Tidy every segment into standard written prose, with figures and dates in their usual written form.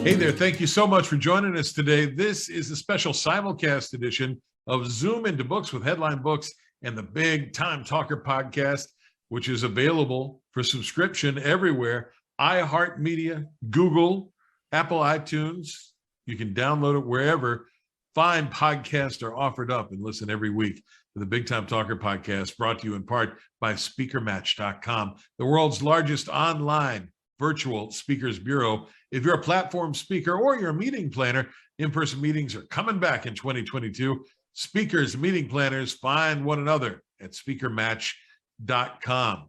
Hey there, thank you so much for joining us today. This is a special simulcast edition of Zoom into Books with Headline Books and the Big Time Talker podcast, which is available for subscription everywhere. iHeartMedia, Google, Apple iTunes. You can download it wherever fine podcasts are offered up and listen every week to the Big Time Talker podcast, brought to you in part by SpeakerMatch.com, the world's largest online virtual speakers bureau. If you're a platform speaker or you're a meeting planner, in-person meetings are coming back in 2022. Speakers, meeting planners, find one another at SpeakerMatch.com.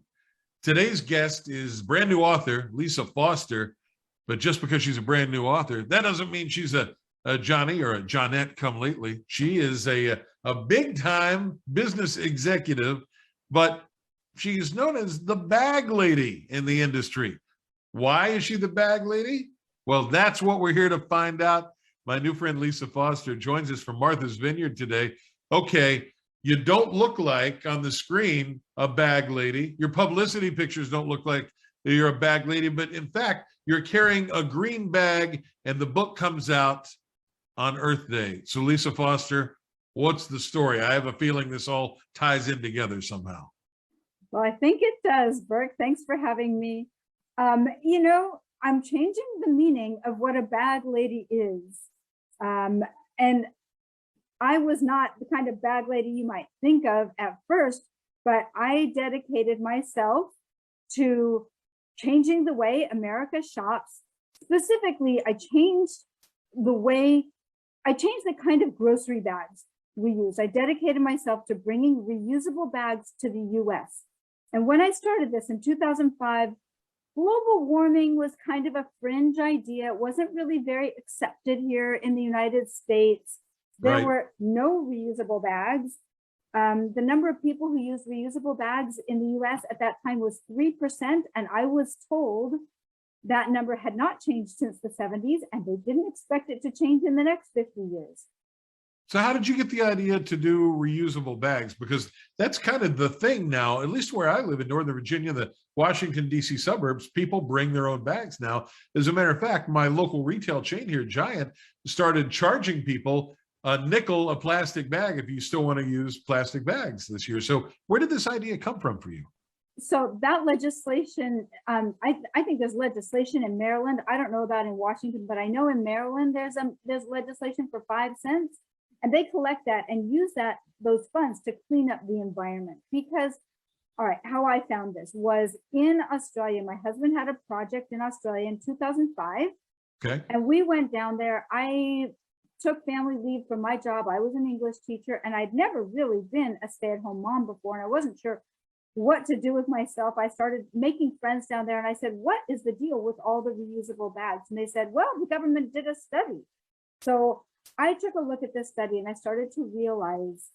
Today's guest is brand new author, Lisa Foster, but just because she's a brand new author, that doesn't mean she's a Johnny or a Johnette come lately. She is a big-time business executive, but she's known as the bag lady in the industry. Why is she the bag lady? Well, that's what we're here to find out. My new friend Lisa Foster joins us from Martha's Vineyard today. Okay, you don't look like on the screen a bag lady. Your publicity pictures don't look like you're a bag lady, but in fact, you're carrying a green bag and the book comes out on Earth Day. So Lisa Foster, what's the story? I have a feeling this all ties in together somehow. Well, I think it does, Burke. Thanks for having me. I'm changing the meaning of what a bag lady is. And I was not the kind of bag lady you might think of at first, but I dedicated myself to changing the way America shops. Specifically, I changed the kind of grocery bags we use. I dedicated myself to bringing reusable bags to the US. And when I started this in 2005, global warming was kind of a fringe idea. It wasn't really very accepted here in the United States. There were no reusable bags. The number of people who used reusable bags in the US at that time was 3%. And I was told that number had not changed since the 70s, and they didn't expect it to change in the next 50 years. So how did you get the idea to do reusable bags? Because that's kind of the thing now, at least where I live in Northern Virginia, the Washington, D.C. suburbs, people bring their own bags now. As a matter of fact, my local retail chain here, Giant, started charging people a nickel a plastic bag if you still want to use plastic bags this year. So where did this idea come from for you? So that legislation, I think there's legislation in Maryland. I don't know about in Washington, but I know in Maryland there's legislation for 5 cents. And they collect that and use those funds to clean up the environment. Because, all right, how I found this was in Australia. My husband had a project in Australia in 2005. Okay. And we went down there. I took family leave from my job. I was an English teacher, and I'd never really been a stay-at-home mom before, and I wasn't sure what to do with myself. I started making friends down there, and I said, what is the deal with all the reusable bags? And they said, well, the government did a study. So I took a look at this study and I started to realize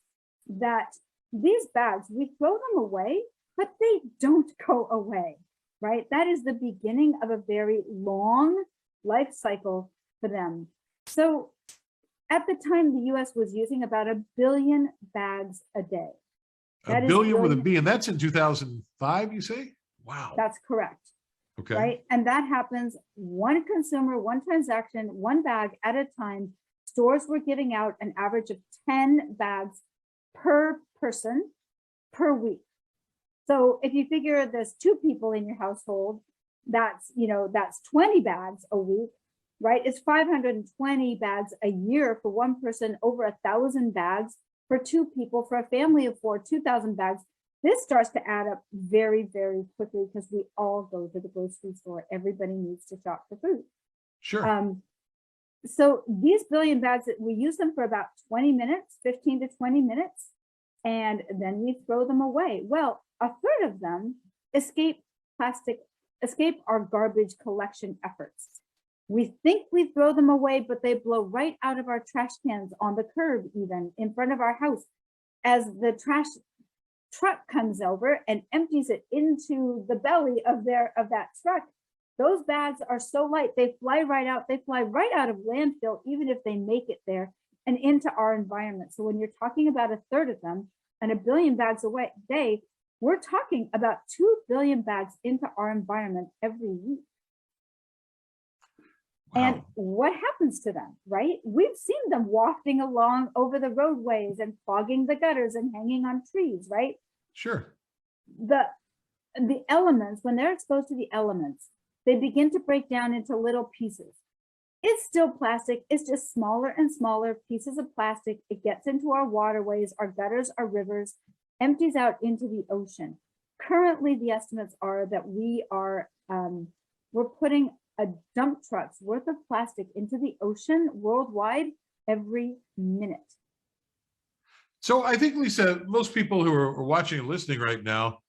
that these bags, we throw them away, but they don't go away, right? That is the beginning of a very long life cycle for them. So at the time, the US was using about 1 billion bags a day. A billion with a B, and that's in 2005, you say? Wow. That's correct. Okay. Right. And that happens one consumer, one transaction, one bag at a time. Stores were giving out an average of 10 bags per person per week. So if you figure there's 2 people in your household, that's 20 bags a week, right? It's 520 bags a year for one person, over 1,000 bags for 2 people, for a family of 4, 2,000 bags. This starts to add up very, very quickly because we all go to the grocery store. Everybody needs to shop for food. Sure. So these billion bags, we use them for about 20 minutes, 15 to 20 minutes, and then we throw them away. Well, a third of them escape our garbage collection efforts. We think we throw them away, but they blow right out of our trash cans on the curb, even in front of our house. As the trash truck comes over and empties it into the belly of that truck, those bags are so light, they fly right out. They fly right out of landfill, even if they make it there and into our environment. So when you're talking about a third of them and 1 billion bags a day, we're talking about 2 billion bags into our environment every week. And Wow. what happens to them, right? We've seen them wafting along over the roadways and clogging the gutters and hanging on trees, right? Sure. The elements, when they're exposed to the elements, they begin to break down into little pieces. It's still plastic. It's just smaller and smaller pieces of plastic. It gets into our waterways, our gutters, our rivers, empties out into the ocean. Currently, the estimates are that we're putting a dump truck's worth of plastic into the ocean worldwide every minute. So I think, Lisa, most people who are watching and listening right now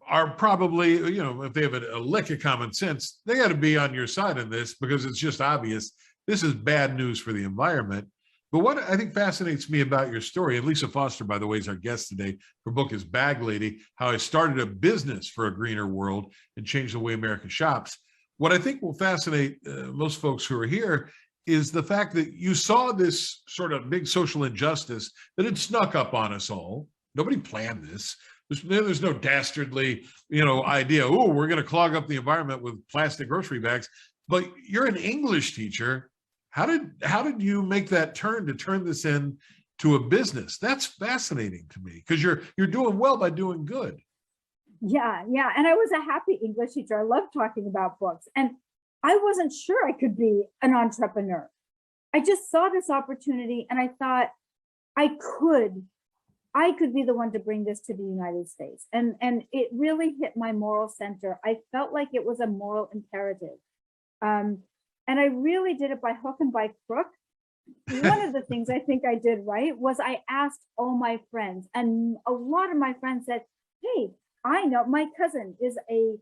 are probably, if they have a lick of common sense, they got to be on your side in this, because it's just obvious this is bad news for the environment. But what I think fascinates me about your story, and Lisa Foster, by the way, is our guest today. Her book is Bag Lady: How I Started a Business for a Greener World and Changed the Way America Shops. What I think will fascinate most folks who are here is the fact that you saw this sort of big social injustice that had snuck up on us all. Nobody planned this. There's no dastardly, idea, oh, we're going to clog up the environment with plastic grocery bags. But you're an English teacher. How did you make that turn to turn this into a business? That's fascinating to me, because you're doing well by doing good. Yeah. And I was a happy English teacher. I love talking about books. And I wasn't sure I could be an entrepreneur. I just saw this opportunity and I thought I could be the one to bring this to the United States. And it really hit my moral center. I felt like it was a moral imperative. And I really did it by hook and by crook. One of the things I think I did right was I asked all my friends, and a lot of my friends said, hey, I know my cousin is a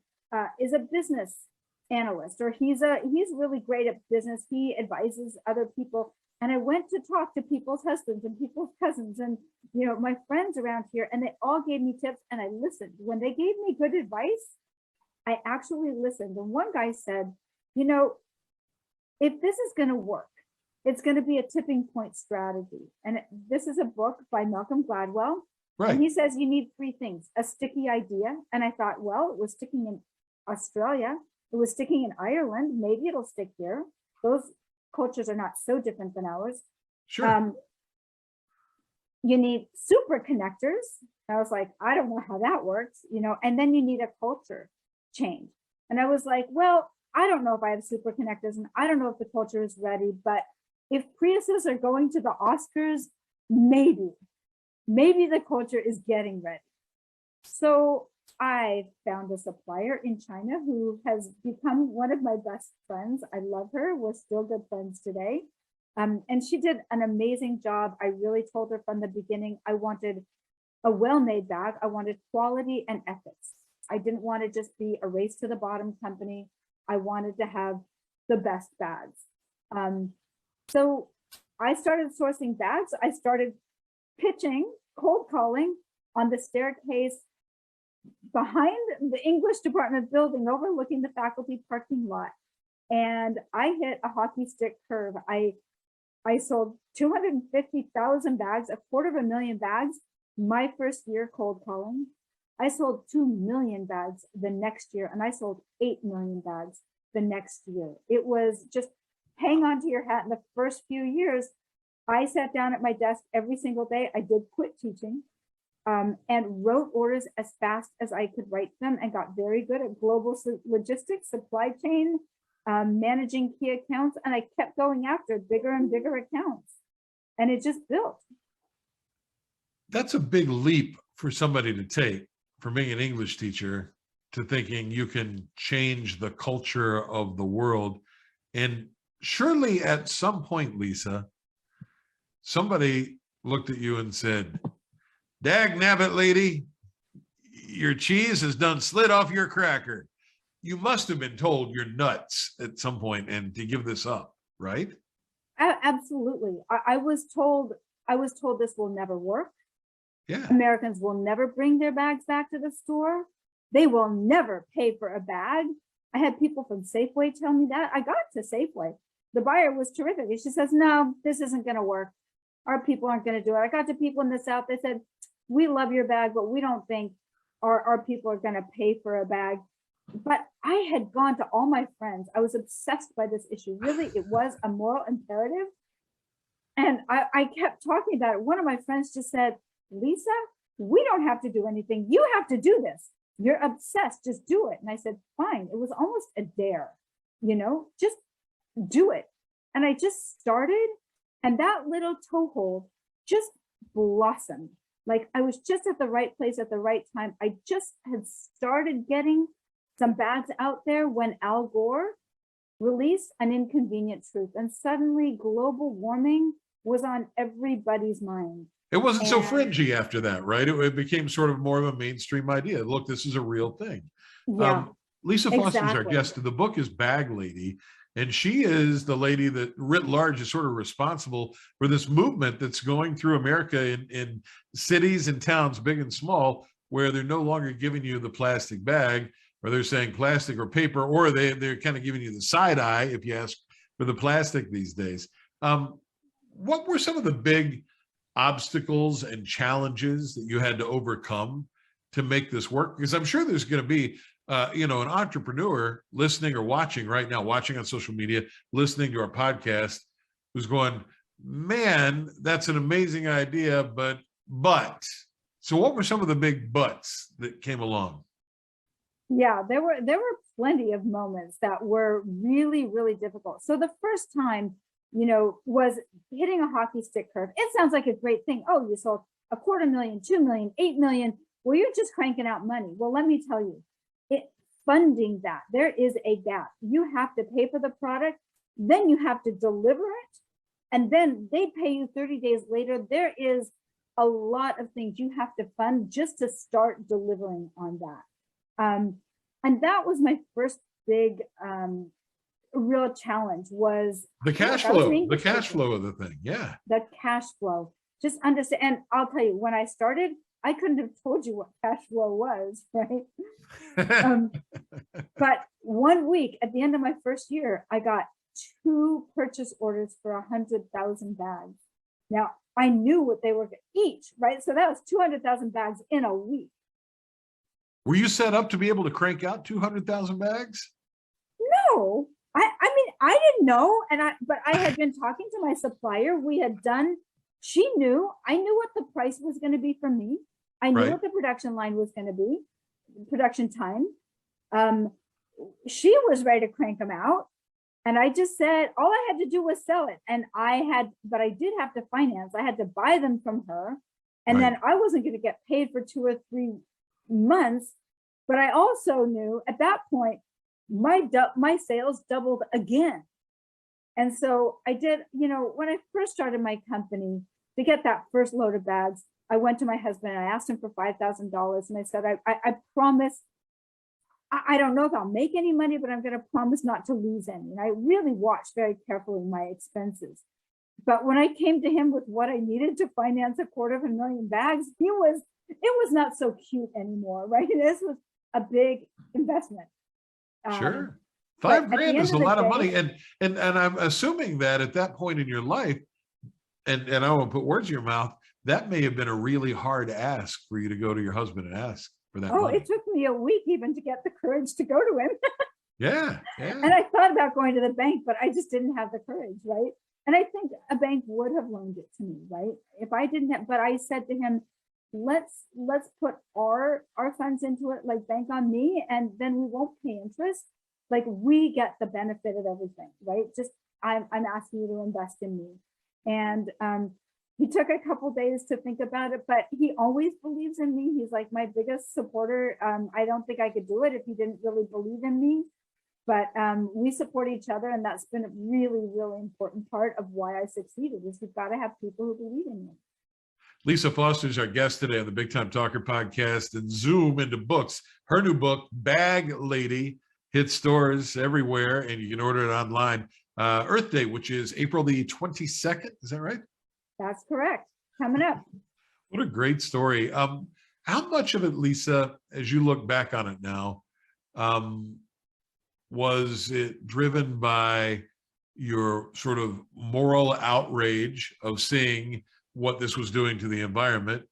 business analyst, or he's really great at business. He advises other people. And I went to talk to people's husbands and people's cousins and, my friends around here, and they all gave me tips and I listened. When they gave me good advice, I actually listened. And one guy said, if this is going to work, it's going to be a tipping point strategy. And this is a book by Malcolm Gladwell. Right. And he says you need three things: a sticky idea. And I thought, well, it was sticking in Australia. It was sticking in Ireland. Maybe it'll stick here. Those cultures are not so different than ours. Sure. You need super connectors. I was like, I don't know how that works, and then you need a culture change. And I was like, well, I don't know if I have super connectors and I don't know if the culture is ready, but if Priuses are going to the Oscars, maybe the culture is getting ready. So I found a supplier in China who has become one of my best friends. I love her. We're still good friends today. And she did an amazing job. I really told her from the beginning, I wanted a well-made bag. I wanted quality and ethics. I didn't want to just be a race to the bottom company. I wanted to have the best bags. So I started sourcing bags. I started pitching, cold calling on the staircase behind the English department building overlooking the faculty parking lot. And I hit a hockey stick curve. I sold 250,000 bags, 250,000 bags my first year cold calling. I sold 2 million bags the next year, and I sold 8 million bags the next year. It was just hang on to your hat. In the first few years, I sat down at my desk every single day. I did quit teaching and wrote orders as fast as I could write them, and got very good at global logistics, supply chain, managing key accounts. And I kept going after bigger and bigger accounts, and it just built. That's a big leap for somebody to take, from being an English teacher to thinking you can change the culture of the world. And surely at some point, Lisa, somebody looked at you and said, dag nabbit, lady, your cheese has done slid off your cracker. You must have been told you're nuts at some point and to give this up, right? Absolutely. I was told this will never work. Yeah. Americans will never bring their bags back to the store. They will never pay for a bag. I had people from Safeway tell me that. I got to Safeway. The buyer was terrific. And she says, no, this isn't going to work. Our people aren't going to do it. I got to people in the South. They said, we love your bag, but we don't think our people are going to pay for a bag. but I had gone to all my friends. I was obsessed by this issue. Really, it was a moral imperative. And I kept talking about it. One of my friends just said, Lisa, we don't have to do anything. You have to do this. You're obsessed. Just do it. And I said, fine. It was almost a dare, just do it. And I just started, and that little toehold just blossomed. Like I was just at the right place at the right time. I just had started getting some bags out there when Al Gore released An Inconvenient Truth, and suddenly global warming was on everybody's mind. It wasn't so fringy after that, right? It became sort of more of a mainstream idea. Look, this is a real thing. Yeah, Lisa Foster's our exactly. guest. The book is Bag Lady, and she is the lady that writ large is sort of responsible for this movement that's going through America in cities and towns, big and small, where they're no longer giving you the plastic bag, or they're saying plastic or paper, or they're kind of giving you the side eye if you ask for the plastic these days. What were some of the big obstacles and challenges that you had to overcome to make this work? Because I'm sure there's going to be an entrepreneur listening or watching right now, watching on social media, listening to our podcast, who's going, man, that's an amazing idea, but. So what were some of the big buts that came along? Yeah, there were plenty of moments that were really, really difficult. So the first time, was hitting a hockey stick curve. It sounds like a great thing. Oh, you sold 250,000, 2 million, 8 million. Well, you're just cranking out money. Well, let me tell you, funding that, there is a gap. You have to pay for the product, then you have to deliver it, and then they pay you 30 days later. There is a lot of things you have to fund just to start delivering on that. And that was my first big real challenge, was the cash flow, the cash flow of the thing. Yeah. The cash flow. Just understand. And I'll tell you, when I started, I couldn't have told you what cash flow was, right? But 1 week at the end of my first year, I got 2 purchase orders for 100,000 bags. Now I knew what they were each, right? So that was 200,000 bags in a week. Were you set up to be able to crank out 200,000 bags? No, I mean, I didn't know. But I had been talking to my supplier. She knew, I knew what the price was going to be for me. I knew what the production line was going to be, production time. She was ready to crank them out. And I just said, all I had to do was sell it. But I did have to finance. I had to buy them from her. And then I wasn't going to get paid for 2 or 3 months. But I also knew at that point, my sales doubled again. And so I did, when I first started my company, to get that first load of bags, I went to my husband and I asked him for $5,000. And I said, I promise, I don't know if I'll make any money, but I'm going to promise not to lose any. And I really watched very carefully my expenses. But when I came to him with what I needed to finance 250,000 bags, it was not so cute anymore, right? This was a big investment. Sure. $5,000 is a lot of money. And I'm assuming that at that point in your life, and I won't put words in your mouth, that may have been a really hard ask for you to go to your husband and ask for that money. It took me a week even to get the courage to go to him. Yeah. And I thought about going to the bank, but I just didn't have the courage, right? And I think a bank would have loaned it to me, right? If I didn't have, but I said to him, let's put our funds into it, like bank on me, and then we won't pay interest. Like we get the benefit of everything, right? Just I'm asking you to invest in me. And he took a couple days to think about it, but he always believes in me. He's like my biggest supporter. I don't think I could do it if he didn't really believe in me. But we support each other, and that's been a really, really important part of why I succeeded, is you've got to have people who believe in you. Lisa Foster is our guest today on the Big Time Talker podcast, and zoom into books. Her new book, Bag Lady, hits stores everywhere, and you can order it online. Earth Day, which is April the 22nd. Is that right? That's correct. Coming up. What a great story. How much of it, Lisa, as you look back on it now, was it driven by your sort of moral outrage of seeing what this was doing to the environment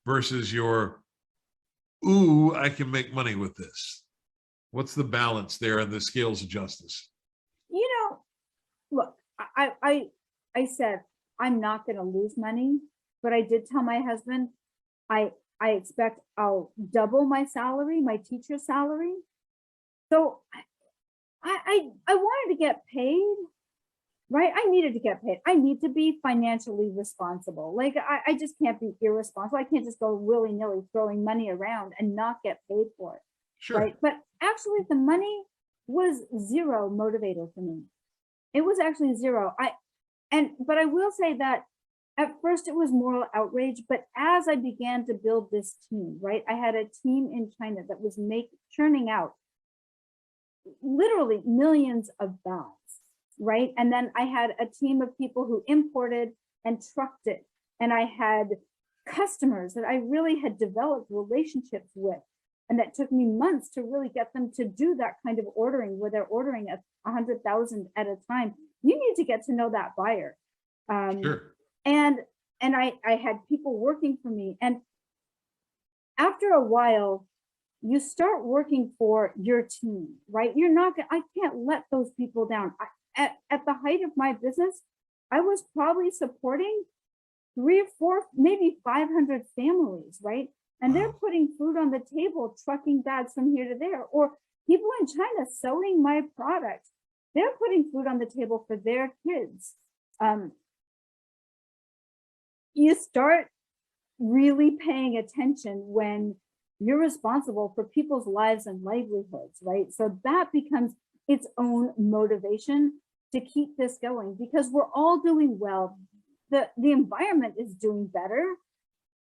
versus your, ooh, I can make money with this? What's the balance there and the scales of justice? You know, look, I said, I'm not going to lose money, but I did tell my husband, I expect I'll double my salary, my teacher salary. So I wanted to get paid, right? I needed to get paid. I need to be financially responsible. Like I just can't be irresponsible. I can't just go willy-nilly throwing money around and not get paid for it. Sure. Right. But actually the money was zero motivator for me. It was actually zero. But I will say that at first it was moral outrage, but as I began to build this team, right, I had a team in China that was churning out literally millions of bags, right? And then I had a team of people who imported and trucked it. And I had customers that I really had developed relationships with. And that took me months to really get them to do that kind of ordering where they're ordering 100,000 at a time. You need to get to know that buyer. Sure. And I had people working for me. And after a while, you start working for your team, right? I can't let those people down. At the height of my business, I was probably supporting 3 or 4, maybe 500 families, right? And they're putting food on the table, trucking bags from here to there, or people in China selling my product. They're putting food on the table for their kids. You start really paying attention when you're responsible for people's lives and livelihoods, right? So that becomes its own motivation to keep this going because we're all doing well. The environment is doing better.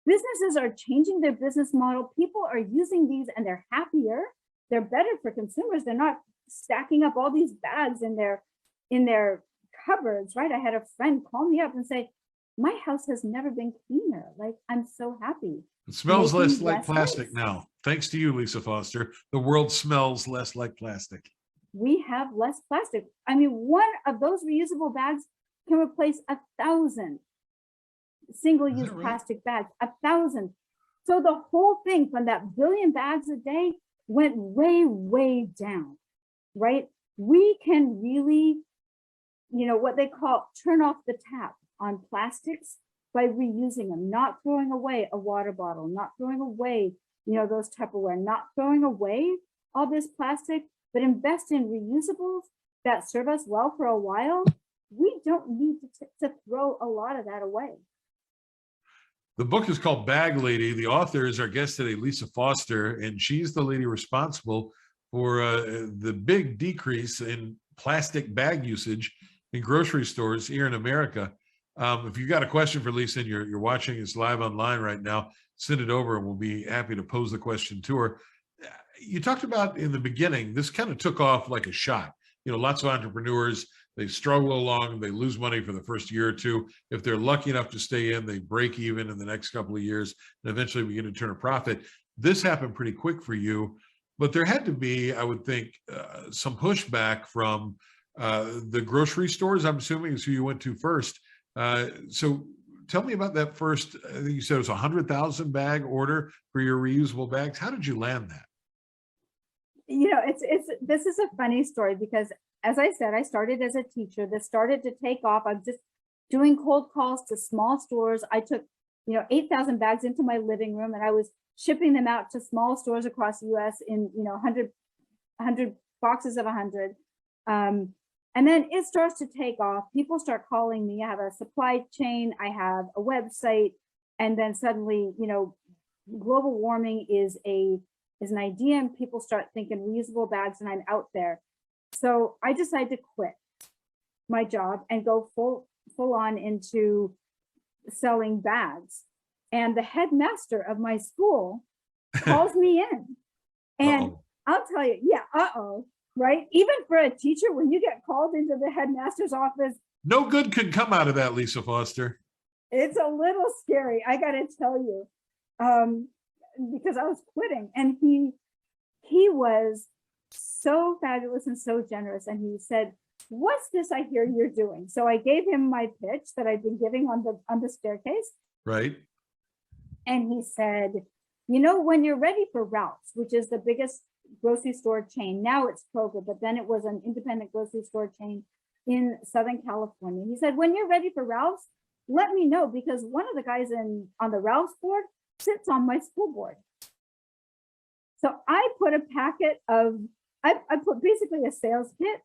Businesses are changing their business model. People are using these and they're happier. They're better for consumers. They're not stacking up all these bags in their cupboards, right? I had a friend call me up and say, my house has never been cleaner. Like, I'm so happy. It smells Making less like less plastic waste. now. Thanks to you, Lisa Foster. The world smells less like plastic. We have less plastic. I mean, one of those reusable bags can replace 1,000 single-use right? plastic bags, 1,000. So the whole thing from that billion bags a day went way, way down, right? We can really, what they call turn off the tap on plastics by reusing them, not throwing away a water bottle, not throwing away, those Tupperware, not throwing away all this plastic, but invest in reusables that serve us well for a while. We don't need to throw a lot of that away. The book is called Bag Lady. The author is our guest today, Lisa Foster, and she's the lady responsible for the big decrease in plastic bag usage in grocery stores here in America. If you've got a question for Lisa and you're watching us live online right now, send it over and we'll be happy to pose the question to her. You talked about in the beginning, this kind of took off like a shot. Lots of entrepreneurs, they struggle along, they lose money for the first year or two. If they're lucky enough to stay in, they break even in the next couple of years and eventually begin to turn a profit. This happened pretty quick for you, but there had to be, I would think, some pushback from the grocery stores, I'm assuming is who you went to first. So tell me about that first, I think you said it was 100,000 bag order for your reusable bags. How did you land that? This is a funny story because as I said, I started as a teacher. This started to take off. I'm just doing cold calls to small stores. I took, 8,000 bags into my living room and I was shipping them out to small stores across the US in, 100 boxes of 100. And then it starts to take off. People start calling me. I have a supply chain. I have a website. And then suddenly, global warming is an idea and people start thinking reusable bags and I'm out there. So I decided to quit my job and go full on into selling bags. And the headmaster of my school calls me in. And I'll tell you, right? Even for a teacher, when you get called into the headmaster's office, no good could come out of that, Lisa Foster. It's a little scary, I gotta tell you, because I was quitting. And he was so fabulous and so generous. And he said, what's this I hear you're doing? So I gave him my pitch that I'd been giving on the staircase. Right. And he said, You know, when you're ready for Ralph's, which is the biggest grocery store chain, now it's Kroger, but then it was an independent grocery store chain in Southern California. He said, when you're ready for Ralph's, let me know, because one of the guys on the Ralph's board sits on my school board. So I put a packet of, I put basically a sales kit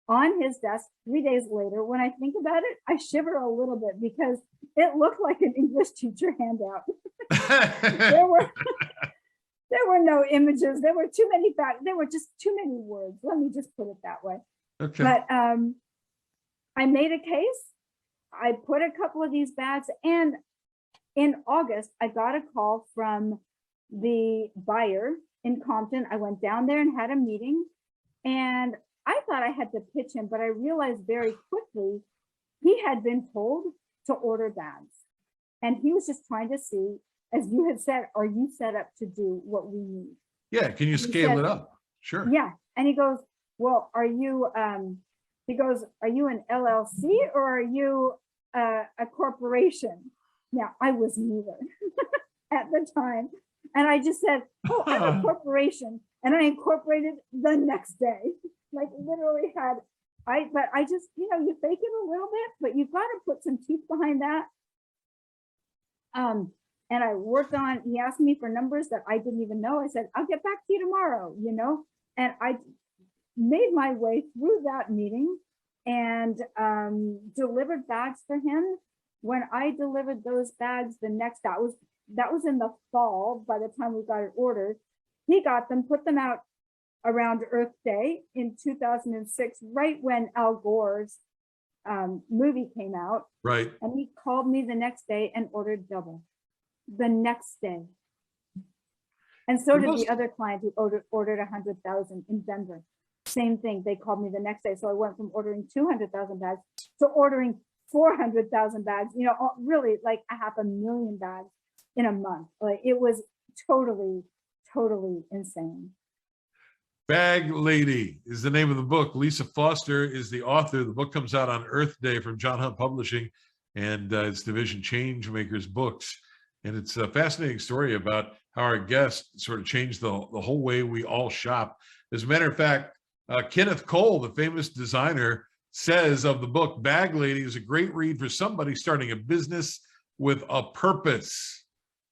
on his desk 3 days later. When I think about it, I shiver a little bit because it looked like an English teacher handout. there were no images. There were too many facts. There were just too many words. Let me just put it that way. Okay. But I made a case. I put a couple of these bags, and in August, I got a call from the buyer in Compton. I went down there and had a meeting, and I thought I had to pitch him, but I realized very quickly he had been told to order bags. And he was just trying to see, as you had said, are you set up to do what we need? Yeah, can you scale it up? Sure. Yeah. And he goes, well, are you, he goes, are you an LLC or are you a corporation? Now, I was neither at the time. And I just said, oh, I'm a corporation. And I incorporated the next day. Like literally but I just, you know, you fake it a little bit, but you've got to put some teeth behind that. And I worked on, he asked me for numbers that I didn't even know. I said, I'll get back to you tomorrow, you know, and I made my way through that meeting and delivered bags for him. When I delivered those bags, that was in the fall. By the time we got it ordered, he got them, put them out around Earth Day in 2006, right when Al Gore's movie came out. Right. And he called me the next day and ordered double the next day. And so did the other client who ordered 100,000 in Denver. Same thing. They called me the next day. So I went from ordering 200,000 bags to ordering 400,000 bags, you know, really like 500,000 bags in a month. Like it was totally, totally insane. Bag Lady is the name of the book. Lisa Foster is the author. The book comes out on Earth Day from John Hunt Publishing and its division Changemakers Books. And it's a fascinating story about how our guest sort of changed the whole way we all shop. As a matter of fact, Kenneth Cole, the famous designer, says of the book, Bag Lady is a great read for somebody starting a business with a purpose.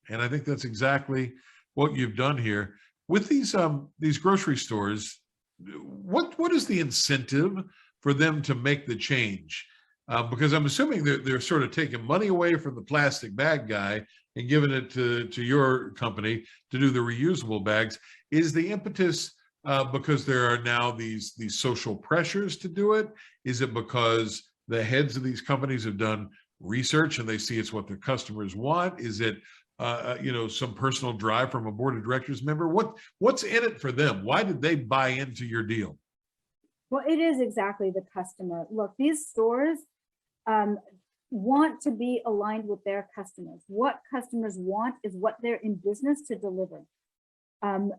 And I think that's exactly what you've done here. With these grocery stores, what is the incentive for them to make the change? Because I'm assuming they're sort of taking money away from the plastic bag guy and giving it to your company to do the reusable bags. Is the impetus because there are now these social pressures to do it? Is it because the heads of these companies have done research and they see it's what their customers want? Is it you know, some personal drive from a board of directors member? What's in it for them? Why did they buy into your deal? Well, it is exactly the customer. Look, these stores want to be aligned with their customers. What customers want is what they're in business to deliver.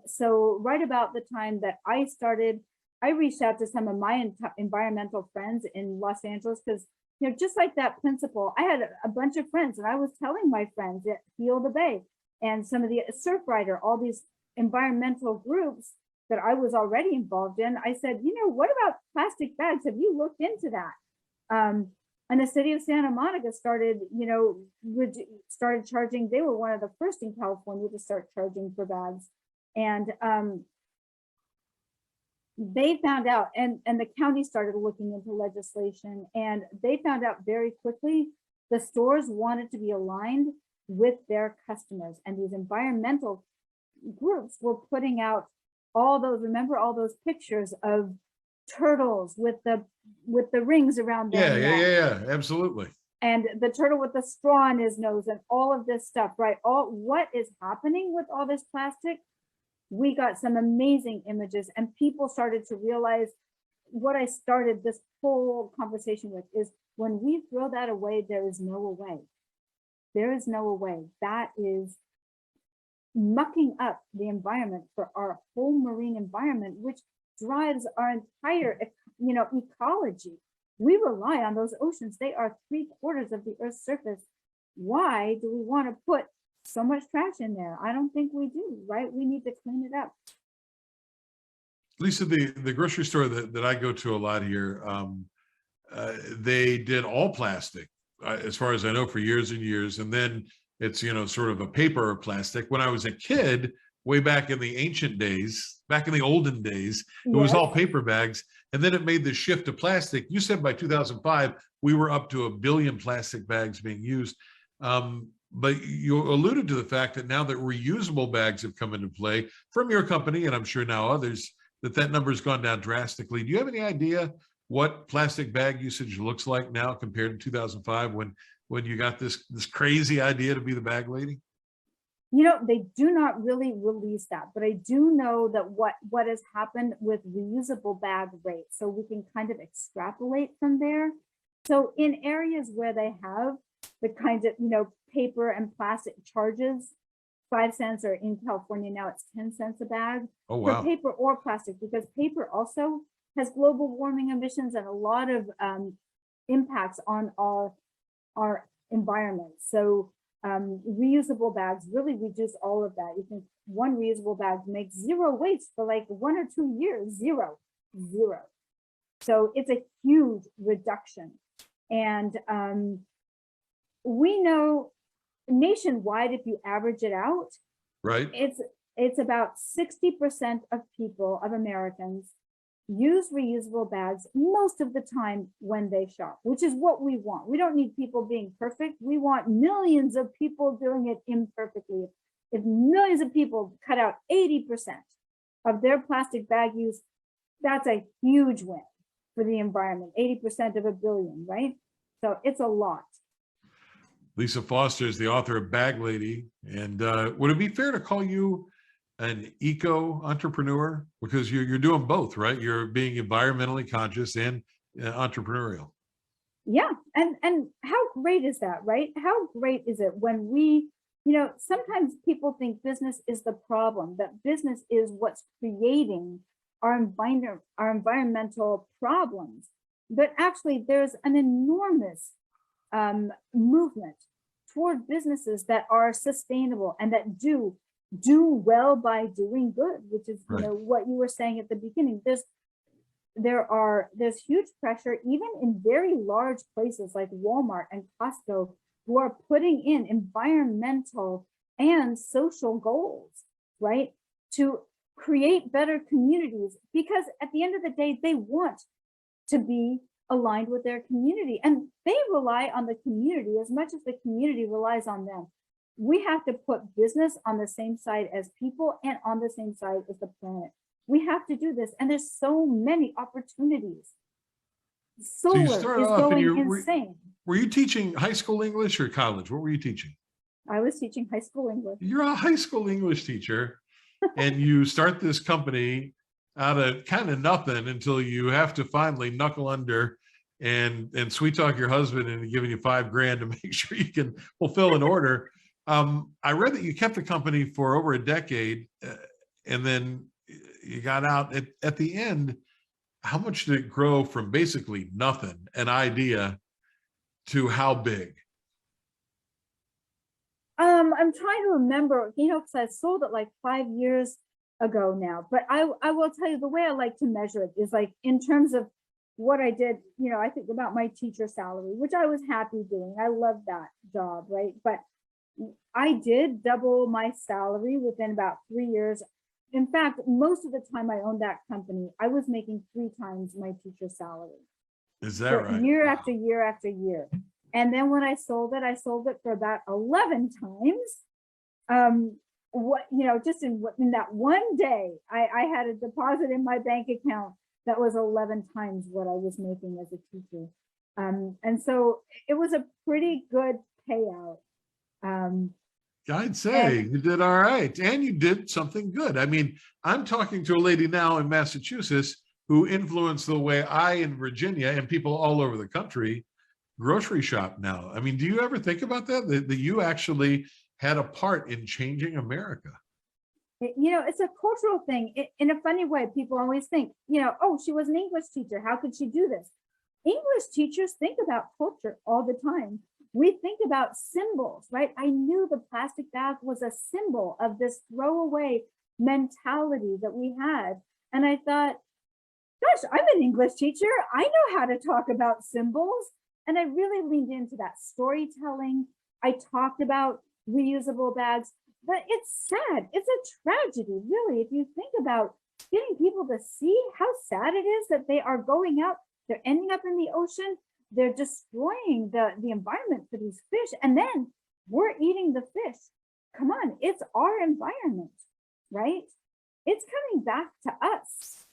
So right about the time that I started, I reached out to some of my environmental friends in Los Angeles because, you know, just like that principle, I had a bunch of friends and I was telling my friends at Heal the Bay and some of the Surfrider, all these environmental groups that I was already involved in. I said, you know, what about plastic bags? Have you looked into that? And the city of Santa Monica started, you know, started charging. They were one of the first in California to start charging for bags. And they found out, and the county started looking into legislation, and they found out very quickly the stores wanted to be aligned with their customers, and these environmental groups were putting out all those, remember all those pictures of turtles with the rings around their neck. Yeah, absolutely. And the turtle with the straw in his nose and all of this stuff, right? What is happening with all this plastic? We got some amazing images, and people started to realize what I started this whole conversation with is when we throw that away, there is no away. There is no away. That is mucking up the environment for our whole marine environment, which drives our entire, you know, ecology. We rely on those oceans. They are 3/4 of the Earth's surface. Why do we want to put so much trash in there. I don't think we do, right? We need to clean it up. Lisa, the grocery store that I go to a lot here, they did all plastic, as far as I know, for years and years. And then it's, sort of a paper or plastic. When I was a kid, way back in the ancient days, back in the olden days, it was all paper bags. And then it made the shift to plastic. You said by 2005, we were up to 1 billion plastic bags being used. But you alluded to the fact that now that reusable bags have come into play from your company, and I'm sure now others, that number has gone down drastically. Do you have any idea what plastic bag usage looks like now compared to 2005 when you got this crazy idea to be the bag lady? They do not really release that, but I do know that what has happened with reusable bag rates, so we can kind of extrapolate from there. So in areas where they have the kinds of, paper and plastic charges, 5 cents, or in California now it's 10 cents a bag for paper or plastic, because paper also has global warming emissions and a lot of impacts on our environment. So reusable bags really reduce all of that. You think one reusable bag makes 0 waste for like 1 or 2 years, zero. So it's a huge reduction. And we know nationwide, if you average it out, right, it's about 60% of people, of Americans, use reusable bags most of the time when they shop, which is what we want. We don't need people being perfect. We want millions of people doing it imperfectly. If millions of people cut out 80% of their plastic bag use, that's a huge win for the environment. 80% of 1 billion, right? So it's a lot. Lisa Foster is the author of Bag Lady. And would it be fair to call you an eco entrepreneur, because you're doing both, right? You're being environmentally conscious and entrepreneurial. Yeah, and how great is that, right? How great is it when we, sometimes people think business is the problem, that business is what's creating our environmental problems. But actually, there's an enormous movement toward businesses that are sustainable and that do well by doing good, which is what you were saying at the beginning. There's huge pressure even in very large places like Walmart and Costco, who are putting in environmental and social goals, right, to create better communities, because at the end of the day they want to be aligned with their community, and they rely on the community as much as the community relies on them. We have to put business on the same side as people and on the same side as the planet. We have to do this, and there's so many opportunities. Solar is going insane. Were you teaching high school English or college? What were you teaching? I was teaching high school English. You're a high school English teacher, and you start this company out of kind of nothing until you have to finally knuckle under and sweet talk your husband into giving you $5,000 to make sure you can fulfill an order. I read that you kept the company for over a decade, and then you got out at the end. How much did it grow from basically nothing, an idea, to how big? I'm trying to remember, because I sold it like 5 years ago now, but I will tell you the way I like to measure it is like in terms of what I did. I think about my teacher salary, which I was happy doing. I loved that job, right? But I did double my salary within about 3 years. In fact, most of the time I owned that company, I was making 3 times my teacher salary. Is that right? Year after year after year. And then when I sold it for about 11 times. Just in that one day, I had a deposit in my bank account that was 11 times what I was making as a teacher. And so it was a pretty good payout. I'd say you did all right, and you did something good. I mean, I'm talking to a lady now in Massachusetts who influenced the way I in Virginia and people all over the country grocery shop now. I mean, do you ever think about that you actually had a part in changing America? It's a cultural thing. In a funny way, people always think, oh, she was an English teacher. How could she do this? English teachers think about culture all the time. We think about symbols, right? I knew the plastic bag was a symbol of this throwaway mentality that we had. And I thought, gosh, I'm an English teacher. I know how to talk about symbols. And I really leaned into that storytelling. I talked about reusable bags, but it's sad. It's a tragedy, really, if you think about getting people to see how sad it is that they are going out, they're ending up in the ocean, they're destroying the environment for these fish, and then we're eating the fish. Come on, it's our environment, right? It's coming back to us.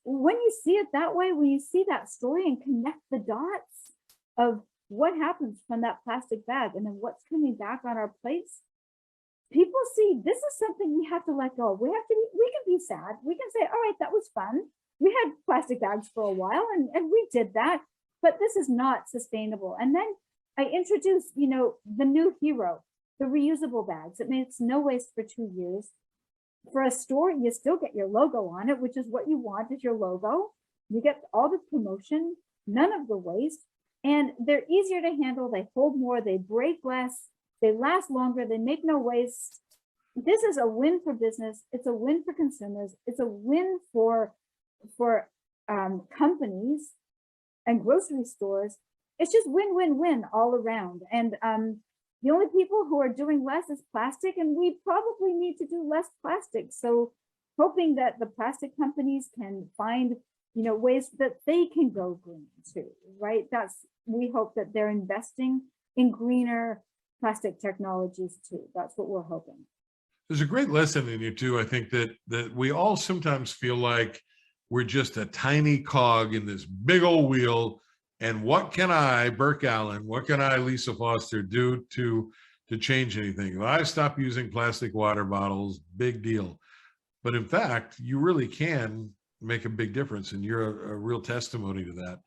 When you see it that way, when you see that story and connect the dots of what happens from that plastic bag and then what's coming back on our plates, people see this is something we have to let go of. We can be sad. We can say, all right, that was fun. We had plastic bags for a while and we did that, but this is not sustainable. And then I introduced, the new hero, the reusable bags. It makes no waste for 2 years. For a store, you still get your logo on it, which is what you want, is your logo. You get all the promotion, none of the waste, and they're easier to handle. They hold more, they break less, they last longer, they make no waste. This is a win for business. It's a win for consumers. It's a win for companies and grocery stores. It's just win, win, win all around. And the only people who are doing less is plastic, and we probably need to do less plastic. So hoping that the plastic companies can find, ways that they can go green too, right? We hope that they're investing in greener plastic technologies too. That's what we're hoping. There's a great lesson in you too. I think that we all sometimes feel like we're just a tiny cog in this big old wheel. And what can I, Burke Allen, what can I, Lisa Foster, do to change anything? If I stop using plastic water bottles, big deal. But in fact, you really can make a big difference, and you're a real testimony to that.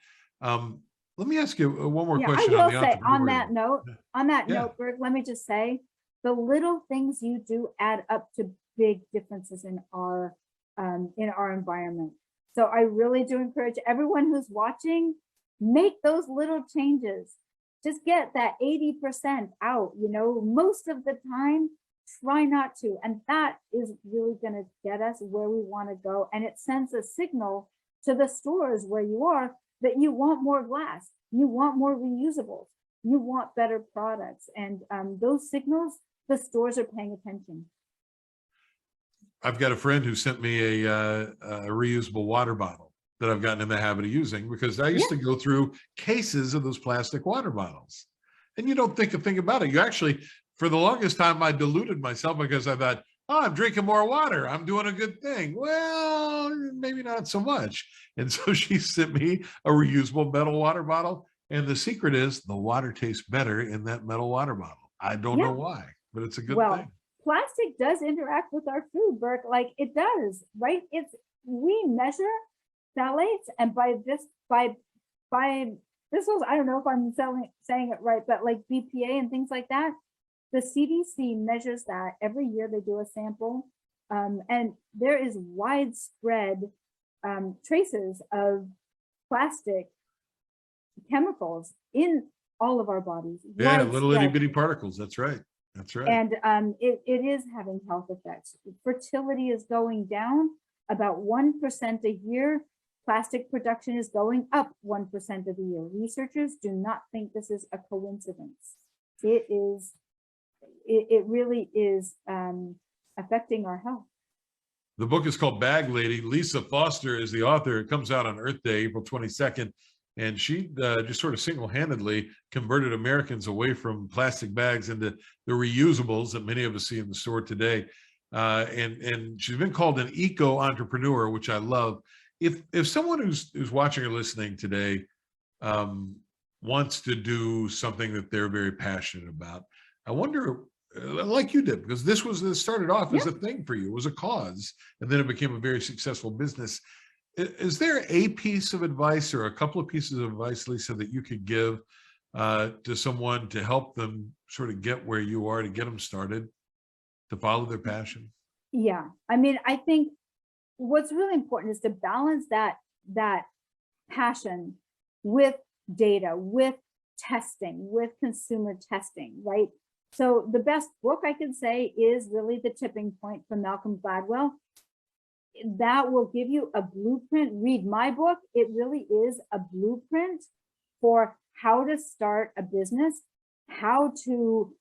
Let me ask you one more question. I will say on that note, Burke, let me just say, the little things you do add up to big differences in our environment. So I really do encourage everyone who's watching, make those little changes. Just get that 80% out, most of the time, try not to. And that is really going to get us where we want to go. And it sends a signal to the stores where you are that you want more glass, you want more reusables, you want better products. And those signals, the stores are paying attention. I've got a friend who sent me a reusable water bottle that I've gotten in the habit of using, because I used to go through cases of those plastic water bottles. And you don't think a thing about it. You actually, for the longest time, I deluded myself because I thought, oh, I'm drinking more water, I'm doing a good thing. Well, maybe not so much. And so she sent me a reusable metal water bottle. And the secret is the water tastes better in that metal water bottle. I don't know why, but it's a good thing. Plastic does interact with our food, Burke, like it does, right? We measure phthalates, and by this was, I don't know if I'm saying it right, but like BPA and things like that, the CDC measures that every year. They do a sample, and there is widespread traces of plastic chemicals in all of our bodies. Yeah, little itty bitty particles. That's right. That's right. And it is having health effects. Fertility is going down about 1% a year. Plastic production is going up 1% of the year. Researchers do not think this is a coincidence. It really is affecting our health. The book is called Bag Lady. Lisa Foster is the author. It comes out on Earth Day, April 22nd. And she just sort of single-handedly converted Americans away from plastic bags into the reusables that many of us see in the store today. And she's been called an eco-entrepreneur, which I love. If someone who's watching or listening today wants to do something that they're very passionate about, I wonder, like you did, because this started off as a thing for you, it was a cause, and then it became a very successful business. Is there a piece of advice or a couple of pieces of advice, Lisa, that you could give to someone to help them sort of get where you are, to get them started, to follow their passion? Yeah, I mean, I think what's really important is to balance that passion with data, with testing, with consumer testing, right? So the best book I can say is really The Tipping Point from Malcolm Gladwell. That will give you a blueprint. Read my book. It really is a blueprint for how to start a business, how to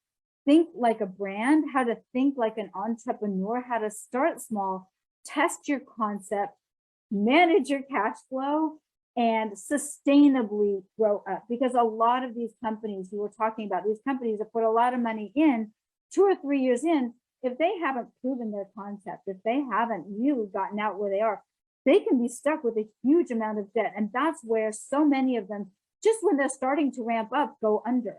think like a brand, how to think like an entrepreneur, how to start small, test your concept, manage your cash flow, and sustainably grow up. Because a lot of these companies you were talking about, these companies that put a lot of money in, 2 or 3 years in, if they haven't proven their concept, if they haven't really gotten out where they are, they can be stuck with a huge amount of debt. And that's where so many of them, just when they're starting to ramp up, go under.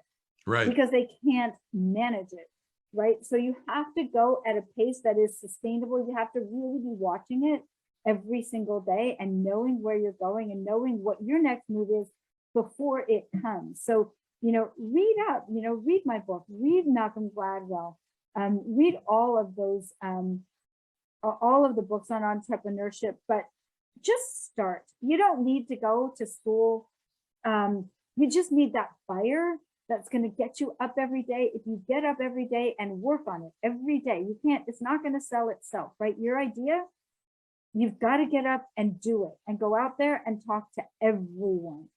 Right. Because they can't manage it. Right. So you have to go at a pace that is sustainable. You have to really be watching it every single day and knowing where you're going and knowing what your next move is before it comes. So, read up, read my book, read Malcolm Gladwell, read all of those, all of the books on entrepreneurship, but just start. You don't need to go to school. You just need that fire that's going to get you up every day. If you get up every day and work on it every day, it's not going to sell itself, right? Your idea, you've got to get up and do it and go out there and talk to everyone.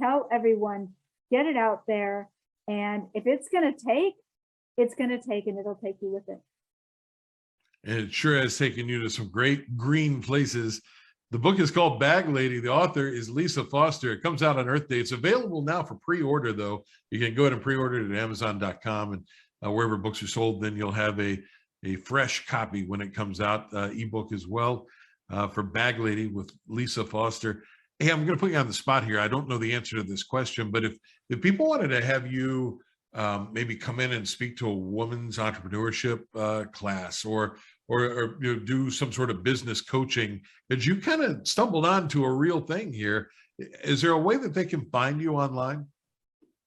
Tell everyone, get it out there. And if it's going to take, it's going to take, and it'll take you with it. And it sure has taken you to some great green places. The book is called Bag Lady. The author is Lisa Foster. It comes out on Earth Day. It's available now for pre-order, though. You can go ahead and pre-order it at Amazon.com and wherever books are sold. Then you'll have a fresh copy when it comes out, ebook as well, for Bag Lady with Lisa Foster. Hey, I'm going to put you on the spot here. I don't know the answer to this question, but if people wanted to have you maybe come in and speak to a women's entrepreneurship class or do some sort of business coaching, because you kind of stumbled onto a real thing here. Is there a way that they can find you online?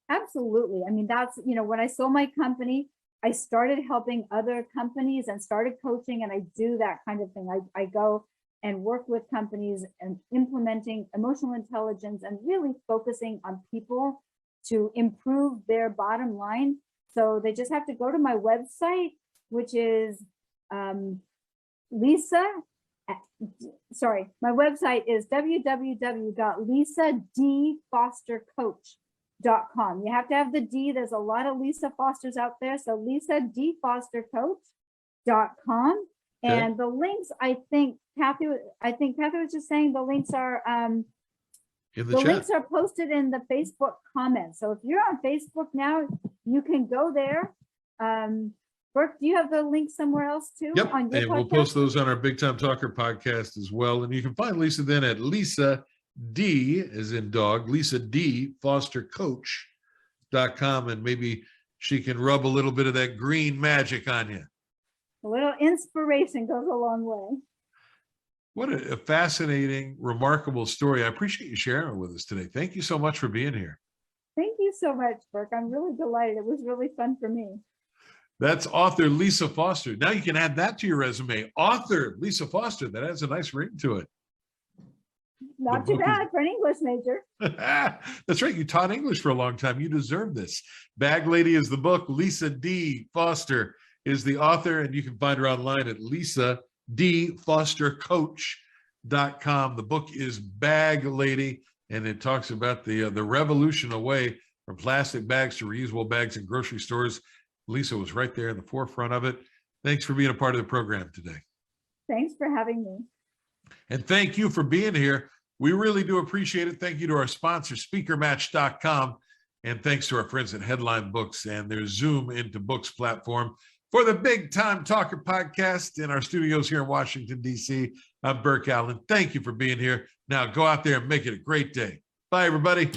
Absolutely. I mean, that's, when I sold my company, I started helping other companies and started coaching, and I do that kind of thing. I go and work with companies and implementing emotional intelligence and really focusing on people to improve their bottom line. So they just have to go to my website, which is my website is www.lisadfostercoach.com. You have to have the D. There's a lot of Lisa Fosters out there. So lisadfostercoach.com. Okay. And the links, I think Kathy was just saying the links are links are posted in the Facebook comments. So if you're on Facebook now, you can go there. Burke, do you have the link somewhere else too? Yep, on your and podcast? We'll post those on our Big Time Talker podcast as well. And you can find Lisa then at Lisa D, as in dog, Lisa D Fostercoach.com, and maybe she can rub a little bit of that green magic on you. A little inspiration goes a long way. What a fascinating, remarkable story. I appreciate you sharing it with us today. Thank you so much for being here. Thank you so much, Burke. I'm really delighted. It was really fun for me. That's author Lisa Foster. Now you can add that to your resume. Author Lisa Foster. That has a nice ring to it. Not too bad for an English major. That's right. You taught English for a long time. You deserve this. Bag Lady is the book. Lisa D. Foster is the author, and you can find her online at lisadfostercoach.com. The book is Bag Lady, and it talks about the revolution away from plastic bags to reusable bags in grocery stores. Lisa was right there in the forefront of it. Thanks for being a part of the program today. Thanks for having me. And thank you for being here. We really do appreciate it. Thank you to our sponsor, SpeakerMatch.com. And thanks to our friends at Headline Books and their Zoom into Books platform. For the Big Time Talker podcast in our studios here in Washington, D.C., I'm Burke Allen. Thank you for being here. Now go out there and make it a great day. Bye, everybody.